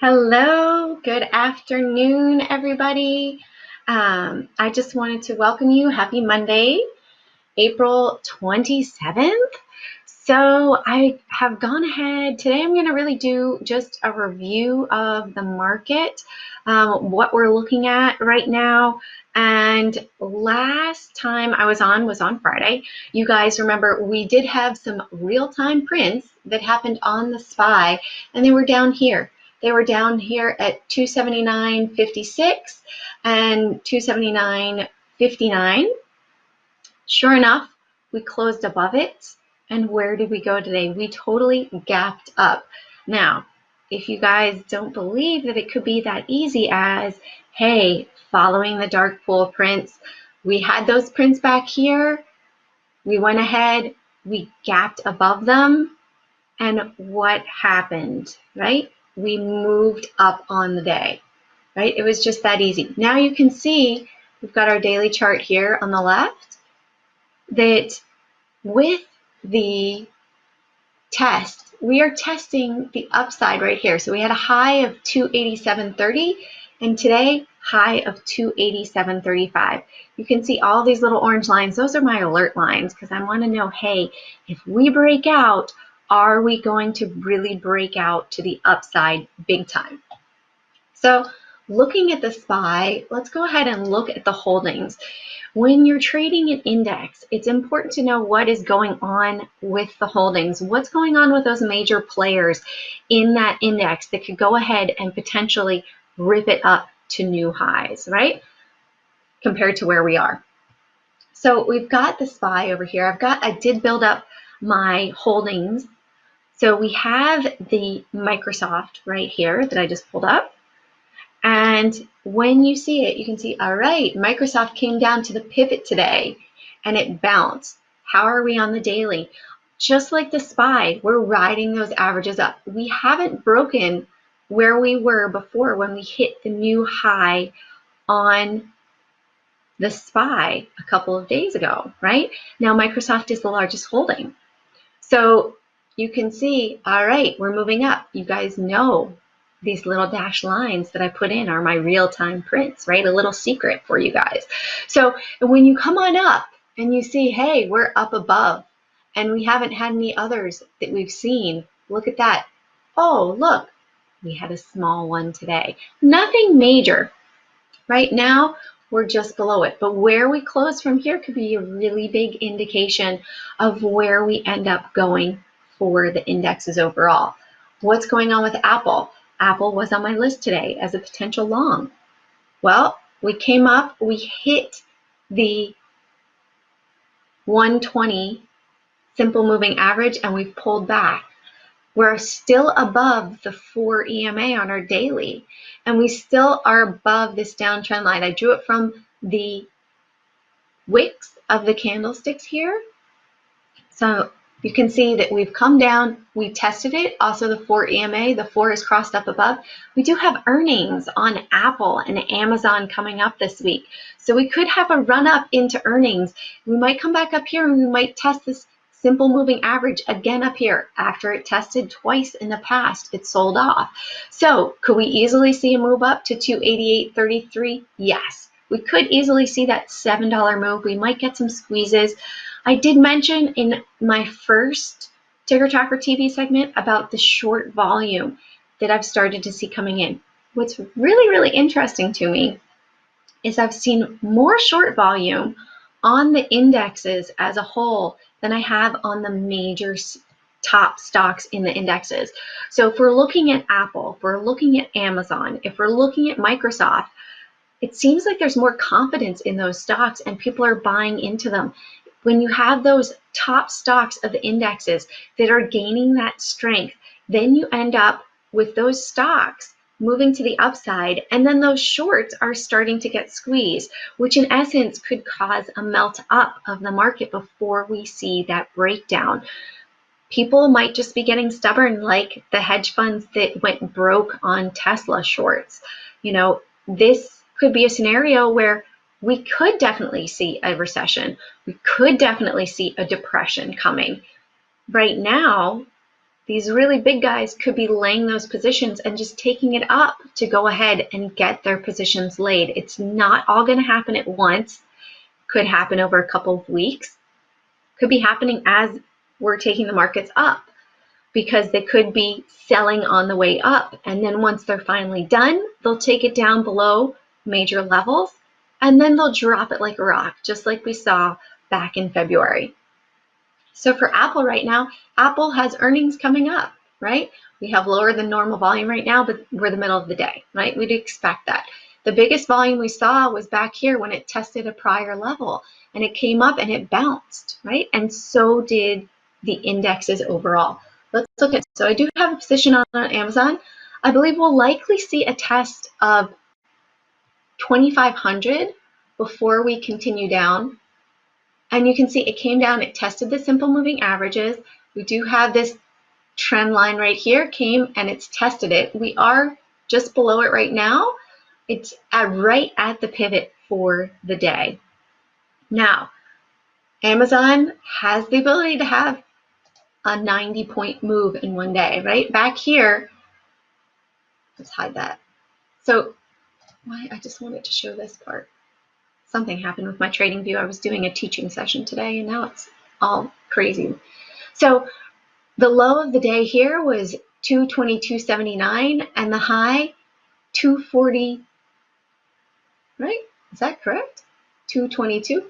Hello, good afternoon, everybody. I just wanted to welcome you. Happy Monday, April 27th. So I have gone ahead. Today I'm going to really do just a review of the market, what we're looking at right now. And last time I was on Friday. You guys remember we did have some real-time prints that happened on the SPY, and they were down here. They were down here at 279.56 and 279.59. Sure enough, we closed above it. And where did we go today? We totally gapped up. Now, if you guys don't believe that it could be that easy as, hey, following the dark pool prints, we had those prints back here. We went ahead, we gapped above them. And what happened, right? We moved up on the day, right? It was just that easy. Now you can see we've got our daily chart here on the left that with the test, we are testing the upside right here. So we had a high of 287.30 and today high of 287.35. You can see all these little orange lines. Those are my alert lines because I want to know, hey, if we break out, are we going to really break out to the upside big time? So looking at the SPY, let's go ahead and look at the holdings. When you're trading an index, it's important to know what is going on with the holdings. What's going on with those major players in that index that could go ahead and potentially rip it up to new highs, right? Compared to where we are. So we've got the SPY over here. I did build up my holdings. So we have the Microsoft right here that I just pulled up. And when you see it, you can see, all right, Microsoft came down to the pivot today and it bounced. How are we on the daily? Just like the SPY, we're riding those averages up. We haven't broken where we were before when we hit the new high on the SPY a couple of days ago, right? Now Microsoft is the largest holding. So you can see, all right, we're moving up. You guys know these little dashed lines that I put in are my real-time prints, right? A little secret for you guys. So when you come on up and you see, hey, we're up above and we haven't had any others that we've seen, look at that. Oh, look, we had a small one today. Nothing major. Right now, we're just below it. But where we close from here could be a really big indication of where we end up going for the indexes overall. What's going on with Apple? Apple was on my list today as a potential long. Well, we came up, we hit the 120 simple moving average and we've pulled back. We're still above the 4 EMA on our daily, and we still are above this downtrend line. I drew it from the wicks of the candlesticks here. So you can see that we've come down, we tested it, also the 4 EMA, the 4 is crossed up above. We do have earnings on Apple and Amazon coming up this week. So we could have a run up into earnings. We might come back up here and we might test this simple moving average again up here. After it tested twice in the past, it sold off. So could we easily see a move up to 288.33? Yes. We could easily see that $7 move. We might get some squeezes. I did mention in my first Ticker Tocker TV segment about the short volume that I've started to see coming in. What's really, really interesting to me is I've seen more short volume on the indexes as a whole than I have on the major top stocks in the indexes. So if we're looking at Apple, if we're looking at Amazon, if we're looking at Microsoft, it seems like there's more confidence in those stocks and people are buying into them. When you have those top stocks of the indexes that are gaining that strength, then you end up with those stocks moving to the upside, and then those shorts are starting to get squeezed, which in essence could cause a melt up of the market before we see that breakdown. People might just be getting stubborn, like the hedge funds that went broke on Tesla shorts. You know, this could be a scenario where we could definitely see a recession. We could definitely see a depression coming. Right now, these really big guys could be laying those positions and just taking it up to go ahead and get their positions laid. It's not all going to happen at once. Could happen over a couple of weeks. Could be happening as we're taking the markets up, because they could be selling on the way up. And then once they're finally done, they'll take it down below major levels, and then they'll drop it like a rock, just like we saw back in February. So for Apple right now, Apple has earnings coming up, right? We have lower than normal volume right now, but we're the middle of the day, right? We'd expect that. The biggest volume we saw was back here when it tested a prior level, and it came up and it bounced, right? And so did the indexes overall. Let's look at, so I do have a position on Amazon. I believe we'll likely see a test of 2,500 before we continue down. And you can see it came down, it tested the simple moving averages. We do have this trend line right here, came and it's tested it. We are just below it right now. It's right at the pivot for the day. Now, Amazon has the ability to have a 90-point move in one day, right? Back here, let's hide that. So, I just wanted to show this part. Something happened with my trading view. I was doing a teaching session today, and now it's all crazy. So the low of the day here was 222.79, and the high 240. Right? Is that correct? 222.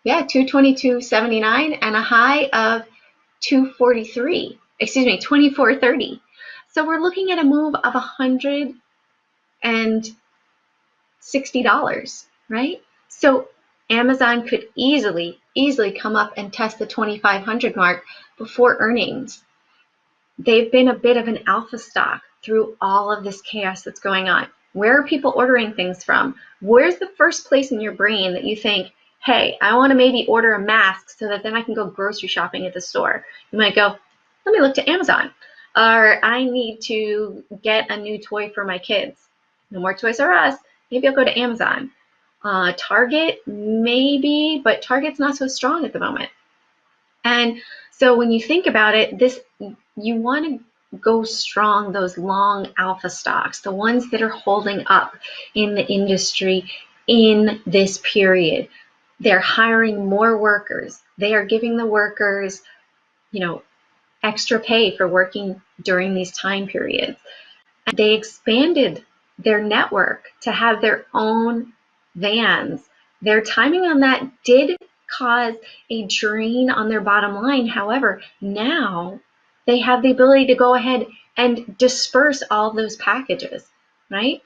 Yeah, 222.79, and a high of 243. Excuse me, 24.30. So we're looking at a move of $160, right? So Amazon could easily come up and test the 2,500 mark before earnings. They've been a bit of an alpha stock through all of this chaos that's going on. Where are people ordering things from? Where's the first place in your brain that you think, hey, I want to maybe order a mask so that then I can go grocery shopping at the store? You might go, let me look to Amazon. Or I need to get a new toy for my kids. No more Toys R Us. Maybe I'll go to Amazon. Target, maybe, but Target's not so strong at the moment. And so when you think about it, you want to go strong, those long alpha stocks, the ones that are holding up in the industry in this period. They're hiring more workers. They are giving the workers, extra pay for working during these time periods. And they expanded their network to have their own vans. Their timing on that did cause a drain on their bottom line. However, now they have the ability to go ahead and disperse all those packages, right?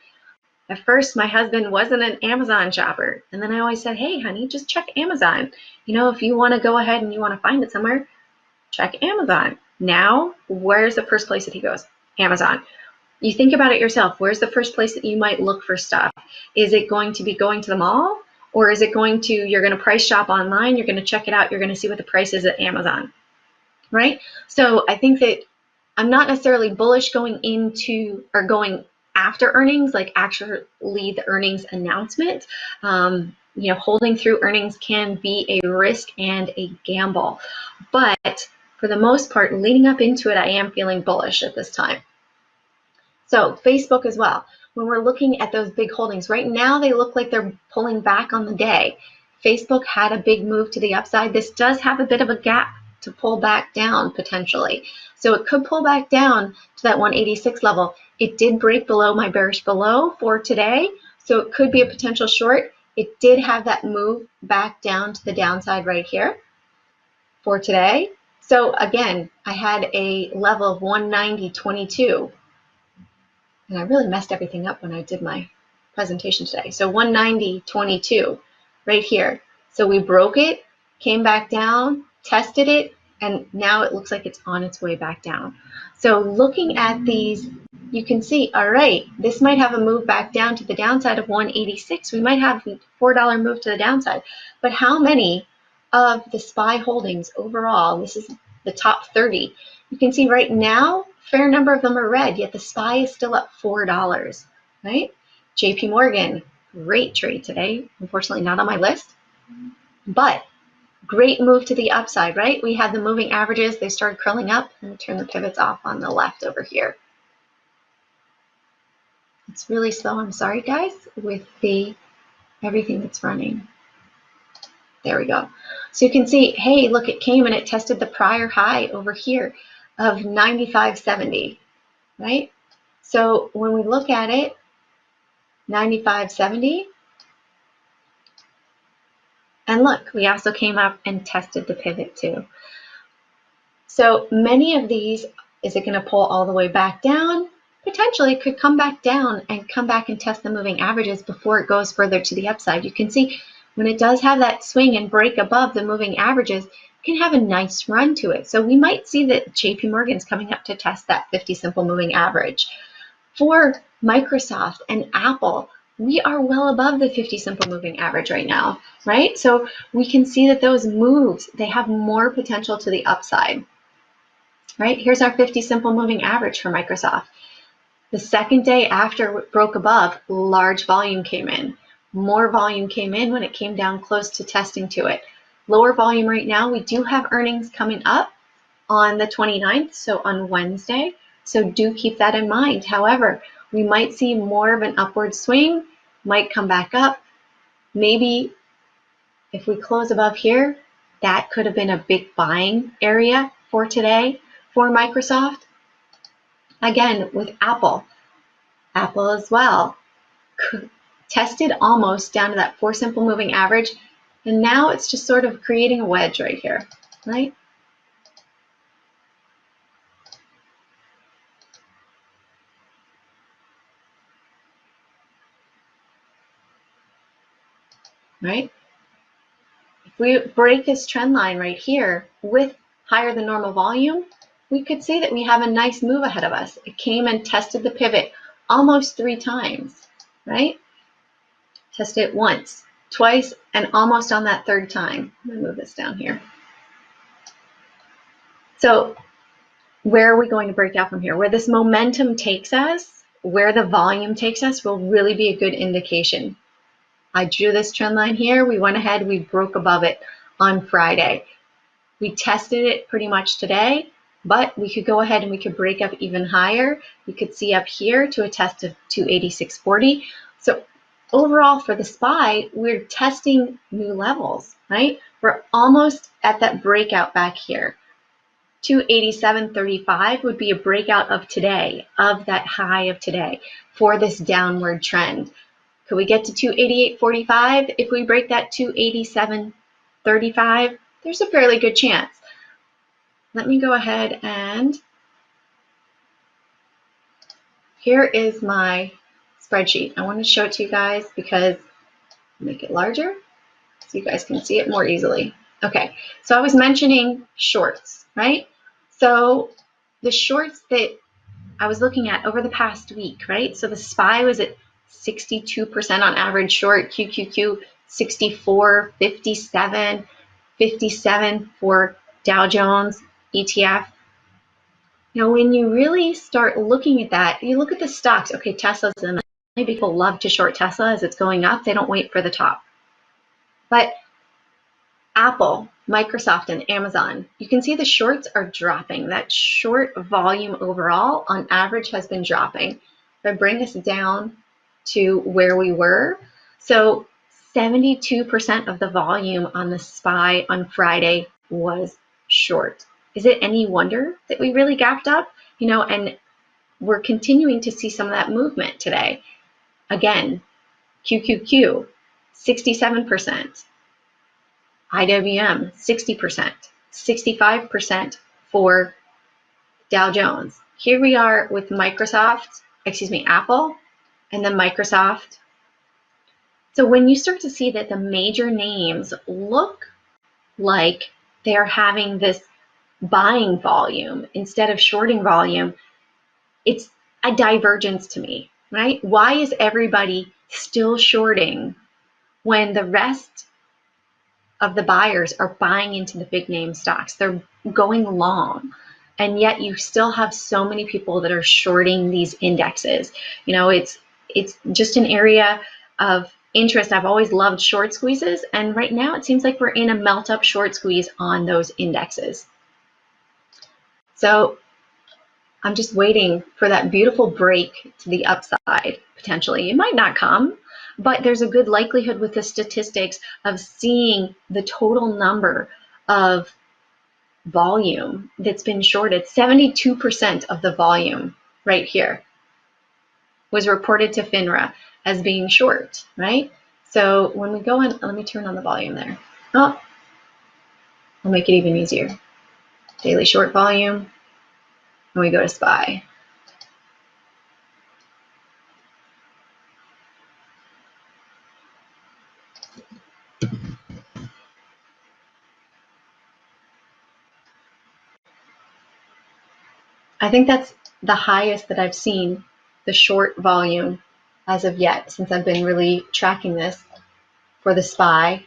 At first, my husband wasn't an Amazon shopper. And then I always said, hey, honey, just check Amazon. If you want to go ahead and you want to find it somewhere, check Amazon. Now, where's the first place that he goes? Amazon. You think about it yourself. Where's the first place that you might look for stuff? Is it going to be going to the mall? Or is it you're going to price shop online, you're going to check it out, you're going to see what the price is at Amazon, right? So I think that I'm not necessarily bullish going into or going after earnings, like actually the earnings announcement. Holding through earnings can be a risk and a gamble. But for the most part, leading up into it, I am feeling bullish at this time. So Facebook as well. When we're looking at those big holdings, right now they look like they're pulling back on the day. Facebook had a big move to the upside. This does have a bit of a gap to pull back down potentially. So it could pull back down to that 186 level. It did break below my bearish below for today, so it could be a potential short. It did have that move back down to the downside right here for today. So again, I had a level of 190.22. And I really messed everything up when I did my presentation today. So 190.22 right here. So we broke it, came back down, tested it, and now it looks like it's on its way back down. So looking at these, you can see, all right, this might have a move back down to the downside of 186. We might have a $4 move to the downside. But how many of the SPY holdings overall, this is the top 30, you can see right now, fair number of them are red, yet the SPY is still up $4, right? JP Morgan, great trade today. Unfortunately, not on my list. But Great move to the upside, right? We had the moving averages, they started curling up. Let me turn the pivots off on the left over here. It's really slow, I'm sorry guys, with everything that's running. There we go. So you can see, hey, look, it came and it tested the prior high over here of 95.70, right? So when we look at it, 95.70, and look, we also came up and tested the pivot too. So many of these, is it going to pull all the way back down? Potentially it could come back down and come back and test the moving averages before it goes further to the upside. You can see when it does have that swing and break above the moving averages, it can have a nice run to it. So we might see that JP Morgan's coming up to test that 50 simple moving average. For Microsoft and Apple, we are well above the 50 simple moving average right now, right? So we can see that those moves, they have more potential to the upside, right? Here's our 50 simple moving average for Microsoft. The second day after it broke above, large volume came in. More volume came in when it came down close to testing to it. Lower volume right now. We do have earnings coming up on the 29th, so on Wednesday. So do keep that in mind. However, we might see more of an upward swing, might come back up. Maybe if we close above here, that could have been a big buying area for today for Microsoft. Again, with Apple as well, tested almost down to that 4 simple moving average, and now it's just sort of creating a wedge right here, right? Right? If we break this trend line right here with higher than normal volume, we could say that we have a nice move ahead of us. It came and tested the pivot almost 3 times, right? Tested it once, twice, and almost on that third time. I'm going to move this down here. So where are we going to break out from here? Where this momentum takes us, where the volume takes us, will really be a good indication. I drew this trend line here. We went ahead, we broke above it on Friday. We tested it pretty much today, but we could go ahead and we could break up even higher. We could see up here to a test of 286.40. So overall for the SPY, we're testing new levels, right? We're almost at that breakout back here. 287.35 would be a breakout of today, of that high of today for this downward trend. Could we get to 288.45? If we break that 287.35, there's a fairly good chance. Let me go ahead and here is my spreadsheet. I want to show it to you guys because make it larger so you guys can see it more easily. Okay, so I was mentioning shorts, right? So the shorts that I was looking at over the past week, right? So the SPY was at 62% on average short, QQQ 64, 57, 57 for Dow Jones ETF. Now, when you really start looking at that, you look at the stocks. Okay, Tesla's in. People love to short Tesla as it's going up. They don't wait for the top. But Apple, Microsoft, and Amazon, you can see the shorts are dropping. That short volume overall on average has been dropping. If I bring this down to where we were, so 72% of the volume on the SPY on Friday was short. Is it any wonder that we really gapped up? You know, and we're continuing to see some of that movement today. Again, QQQ, 67%. IWM, 60%, 65% for Dow Jones. Here we are with Apple, and then Microsoft. So when you start to see that the major names look like they're having this buying volume instead of shorting volume, it's a divergence to me, right? Why is everybody still shorting when the rest of the buyers are buying into the big name stocks? They're going long, and yet you still have so many people that are shorting these indexes. You know, it's just an area of interest. I've always loved short squeezes, and right now it seems like we're in a melt up short squeeze on those indexes. So I'm just waiting for that beautiful break to the upside, potentially. It might not come, but there's a good likelihood with the statistics of seeing the total number of volume that's been shorted. 72% of the volume right here was reported to FINRA as being short, right? So when we go in, let me turn on the volume there. Oh, I'll make it even easier. Daily short volume, and we go to SPY. I think that's the highest that I've seen the short volume as of yet, since I've been really tracking this for the SPY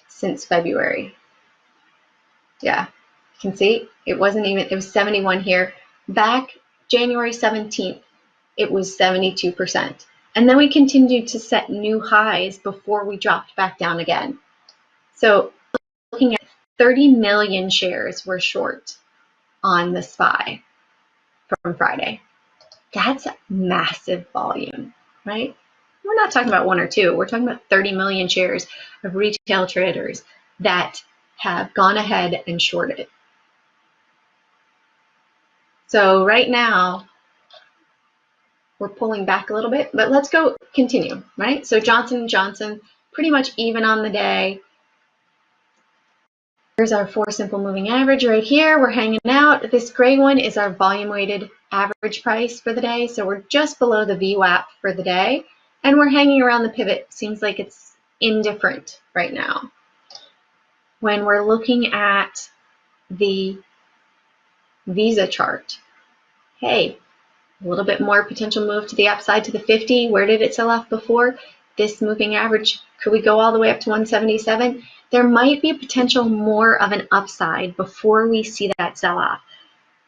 since February. Yeah, you can see it wasn't even, it was 71 here. Back January 17th, it was 72%. And then we continued to set new highs before we dropped back down again. So looking at 30 million shares were short on the SPY from Friday. That's massive volume, right? We're not talking about one or two. We're talking about 30 million shares of retail traders that have gone ahead and shorted. So right now, we're pulling back a little bit, but let's go continue, right? So Johnson & Johnson, pretty much even on the day. Here's our 4 simple moving average right here. We're hanging out. This gray one is our volume weighted average price for the day. So we're just below the VWAP for the day, and we're hanging around the pivot. Seems like it's indifferent right now. When we're looking at the Visa chart, hey, a little bit more potential move to the upside to the 50. Where did it sell off before? This moving average, could we go all the way up to 177? There might be a potential more of an upside before we see that sell off.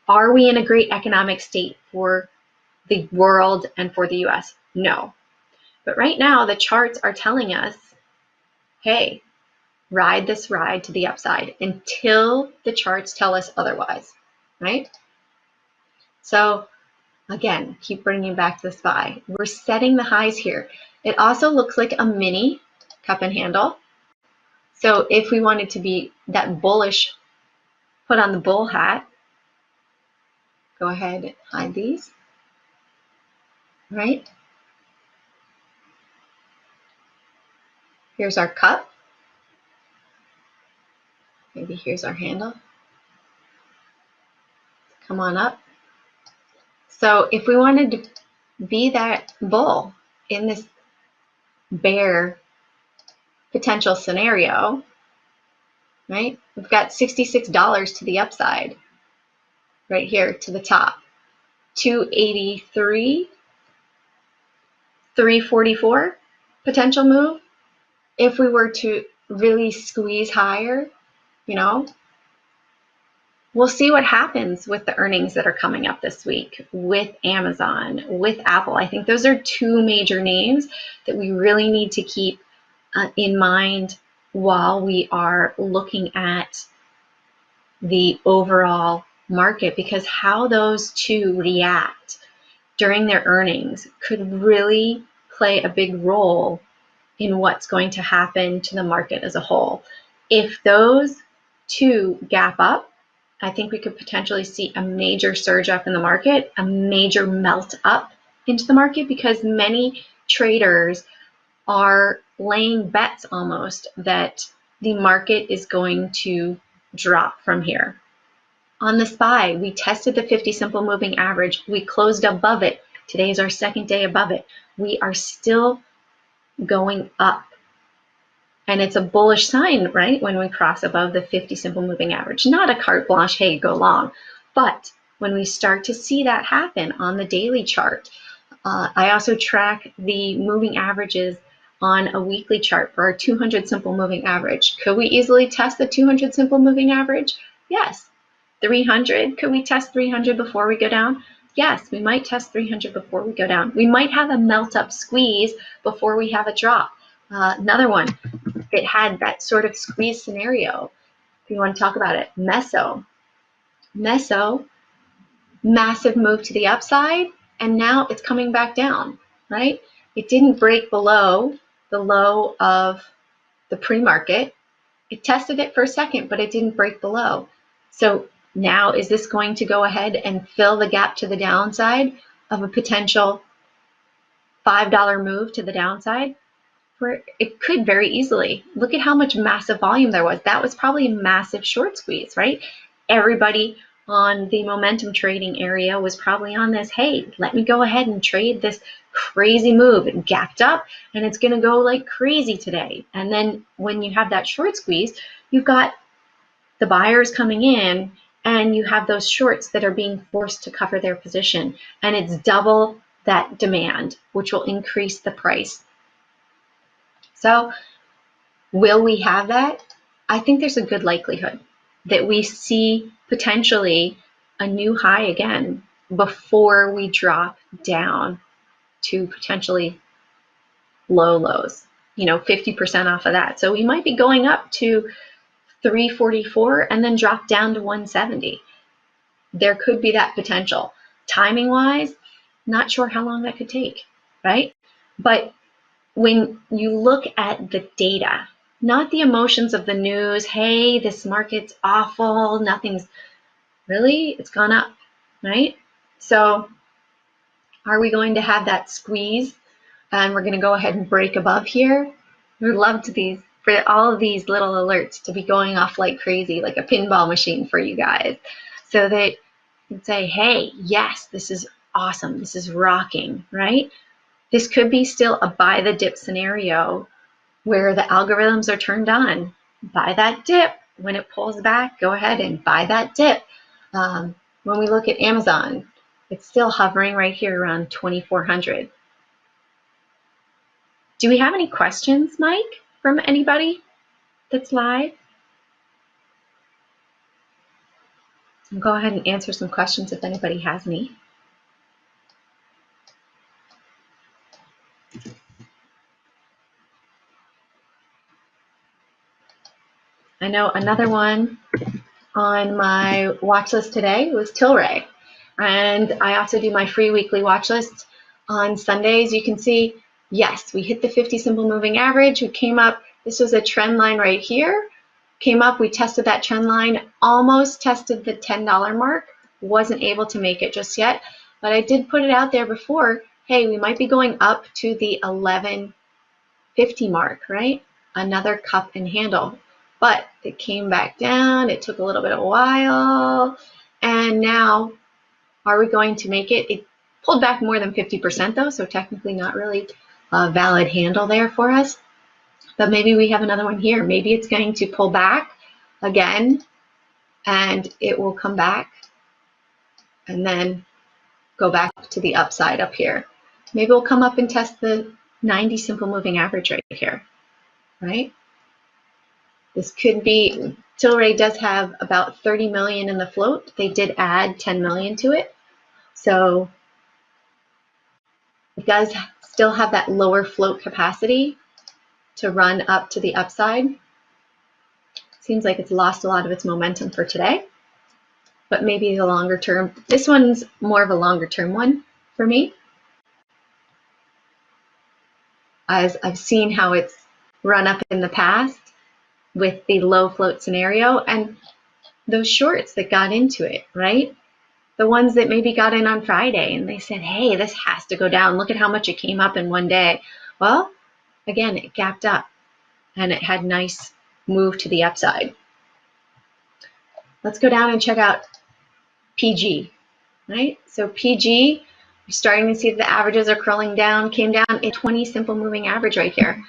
Are we in a great economic state for the world and for the US? No. But right now, the charts are telling us, hey, ride this ride to the upside until the charts tell us otherwise, right? So again, keep bringing back the SPY. We're setting the highs here. It also looks like a mini cup and handle. So if we wanted to be that bullish, put on the bull hat, go ahead and hide these, right? Here's our cup. Maybe here's our handle. Come on up. So if we wanted to be that bull in this bear potential scenario, right? We've got $66 to the upside right here to the top. 283, 344 potential move. If we were to really squeeze higher, you know, we'll see what happens with the earnings that are coming up this week with Amazon, with Apple. I think those are 2 major names that we really need to keep in mind while we are looking at the overall market, because how those 2 react during their earnings could really play a big role in what's going to happen to the market as a whole. If those 2 gap up, I think we could potentially see a major surge up in the market, a major melt up into the market, because many traders are laying bets almost that the market is going to drop from here. On the SPY, we tested the 50 simple moving average. We closed above it. Today is our 2nd day above it. We are still going up. And it's a bullish sign, right, when we cross above the 50 simple moving average. Not a carte blanche, hey, go long. But when we start to see that happen on the daily chart, I also track the moving averages on a weekly chart for our 200 simple moving average. Could we easily test the 200 simple moving average? Yes. 300, could we test 300 before we go down? Yes, we might test 300 before we go down. We might have a melt up squeeze before we have a drop. Another one that had that sort of squeeze scenario, if you want to talk about it, Meso. Meso, massive move to the upside, and now it's coming back down, right? It didn't break below the low of the pre-market. It tested it for a second, but it didn't break below. So now is this going to go ahead and fill the gap to the downside of a potential $5 move to the downside? Where it could very easily. Look at how much massive volume there was. That was probably a massive short squeeze, right? Everybody on the momentum trading area was probably on this, hey, let me go ahead and trade this crazy move. It gapped up and it's going to go like crazy today. And then when you have that short squeeze, you've got the buyers coming in and you have those shorts that are being forced to cover their position. And it's double that demand, which will increase the price. So will we have that? I think there's a good likelihood that we see potentially a new high again before we drop down to potentially low lows, 50% off of that. So we might be going up to 344 and then drop down to 170. There could be that potential. Timing wise, not sure how long that could take, right? But when you look at the data, not the emotions of the news, hey, this market's awful, nothing's really, it's gone up, right? So are we going to have that squeeze and we're going to go ahead and break above here? We'd love for all of these little alerts to be going off like crazy, like a pinball machine for you guys, so that you can say, hey, yes, this is awesome, this is rocking, right? This could be still a buy the dip scenario where the algorithms are turned on. Buy that dip. When it pulls back, go ahead and buy that dip. When we look at Amazon, it's still hovering right here around 2,400. Do we have any questions, Mike, from anybody that's live? I'll go ahead and answer some questions if anybody has any. I know another one on my watch list today was Tilray. And I also do my free weekly watch list on Sundays. You can see, yes, we hit the 50 simple moving average. We came up, this was a trend line right here. Came up, we tested that trend line, almost tested the $10 mark. Wasn't able to make it just yet, but I did put it out there before, hey, we might be going up to the 1150 mark, right? Another cup and handle. But it came back down, it took a little bit of a while, and now, are we going to make it? It pulled back more than 50% though, so technically not really a valid handle there for us. But maybe we have another one here. Maybe it's going to pull back again, and it will come back and then go back to the upside up here. Maybe we'll come up and test the 90 simple moving average right here, right? This could be, Tilray does have about 30 million in the float. They did add 10 million to it. So it does still have that lower float capacity to run up to the upside. Seems like it's lost a lot of its momentum for today, but maybe the longer term. This one's more of a longer term one for me, as I've seen how it's run up in the past with the low float scenario and those shorts that got into it, right? The ones that maybe got in on Friday and they said, hey, this has to go down. Look at how much it came up in one day. Well, again, it gapped up and it had a nice move to the upside. Let's go down and check out PG, right? So PG, you're starting to see that the averages are curling down, came down a 20 simple moving average right here.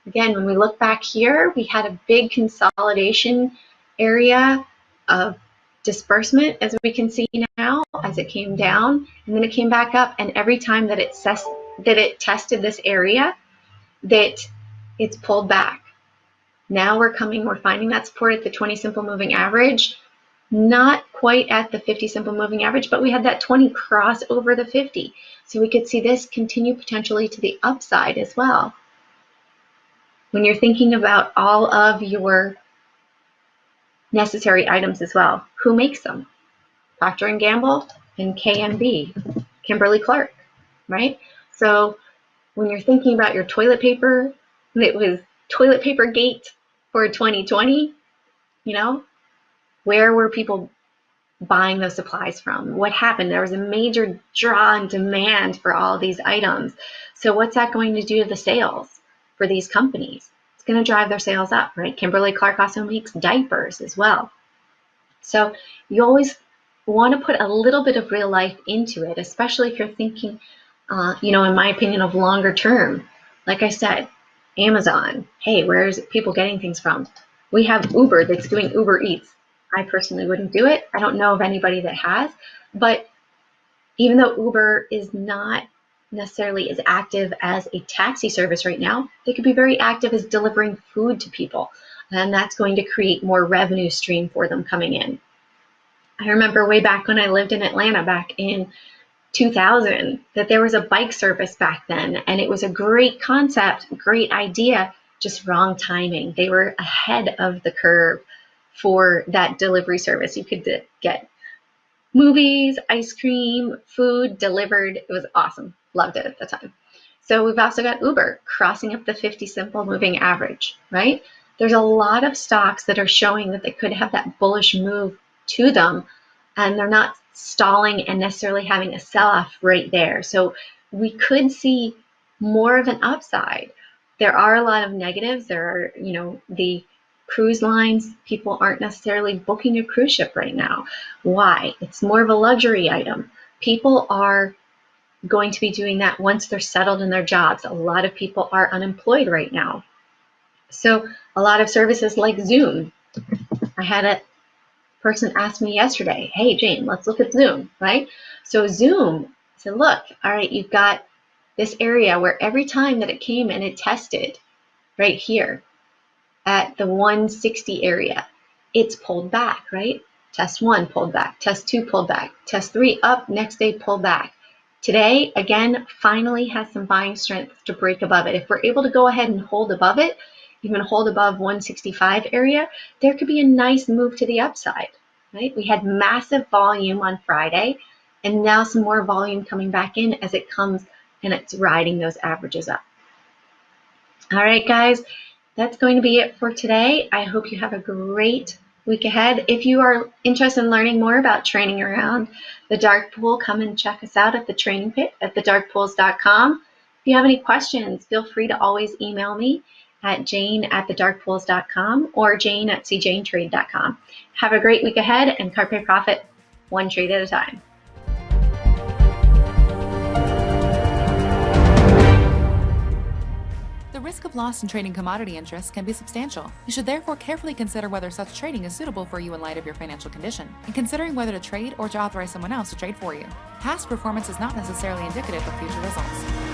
Again, when we look back here, we had a big consolidation area of disbursement, as we can see now, as it came down, and then it came back up, and every time that it tested this area, that it's pulled back. Now we're finding that support at the 20 simple moving average. Not quite at the 50 simple moving average, but we had that 20 cross over the 50. So we could see this continue potentially to the upside as well. When you're thinking about all of your necessary items as well, who makes them? Procter & Gamble and KMB, Kimberly-Clark, right? So when you're thinking about your toilet paper, it was toilet paper gate for 2020, you know, where were people buying those supplies from? What happened? There was a major draw and demand for all these items. So what's that going to do to the sales for these companies? It's going to drive their sales up, right? Kimberly-Clark also makes diapers as well. So you always want to put a little bit of real life into it, especially if you're thinking, in my opinion, of longer term. Like I said, Amazon. Hey, where's people getting things from? We have Uber that's doing Uber Eats. I personally wouldn't do it. I don't know of anybody that has. But even though Uber is not necessarily as active as a taxi service right now, they could be very active as delivering food to people. And that's going to create more revenue stream for them coming in. I remember way back when I lived in Atlanta back in 2000 that there was a bike service back then, and it was a great concept, great idea, just wrong timing. They were ahead of the curve for that delivery service. You could get movies, ice cream, food delivered. It was awesome. Loved it at the time. So we've also got Uber crossing up the 50 simple moving average, right? There's a lot of stocks that are showing that they could have that bullish move to them, and they're not stalling and necessarily having a sell-off right there. So we could see more of an upside. There are a lot of negatives. There are, the cruise lines, people aren't necessarily booking a cruise ship right now. Why? It's more of a luxury item. People are going to be doing that once they're settled in their jobs. A lot of people are unemployed right now. So a lot of services like Zoom. I had a person ask me yesterday, hey, Jane, let's look at Zoom, right? So Zoom, I said, look, all right, you've got this area where every time that it came and it tested right here at the 160 area, it's pulled back, right? Test 1 pulled back, test 2 pulled back, test 3 up, next day pulled back. Today, again, finally has some buying strength to break above it. If we're able to go ahead and hold above it, even hold above 165 area, there could be a nice move to the upside, right? We had massive volume on Friday, and now some more volume coming back in as it comes and it's riding those averages up. All right, guys, that's going to be it for today. I hope you have a great week ahead. If you are interested in learning more about trading around the dark pool, come and check us out at the training pit at thedarkpools.com. If you have any questions, feel free to always email me at jane@thedarkpools.com or jane@cjanetrade.com. Have a great week ahead, and carpe profit, one trade at a time. The risk of loss in trading commodity interests can be substantial. You should therefore carefully consider whether such trading is suitable for you in light of your financial condition, and considering whether to trade or to authorize someone else to trade for you. Past performance is not necessarily indicative of future results.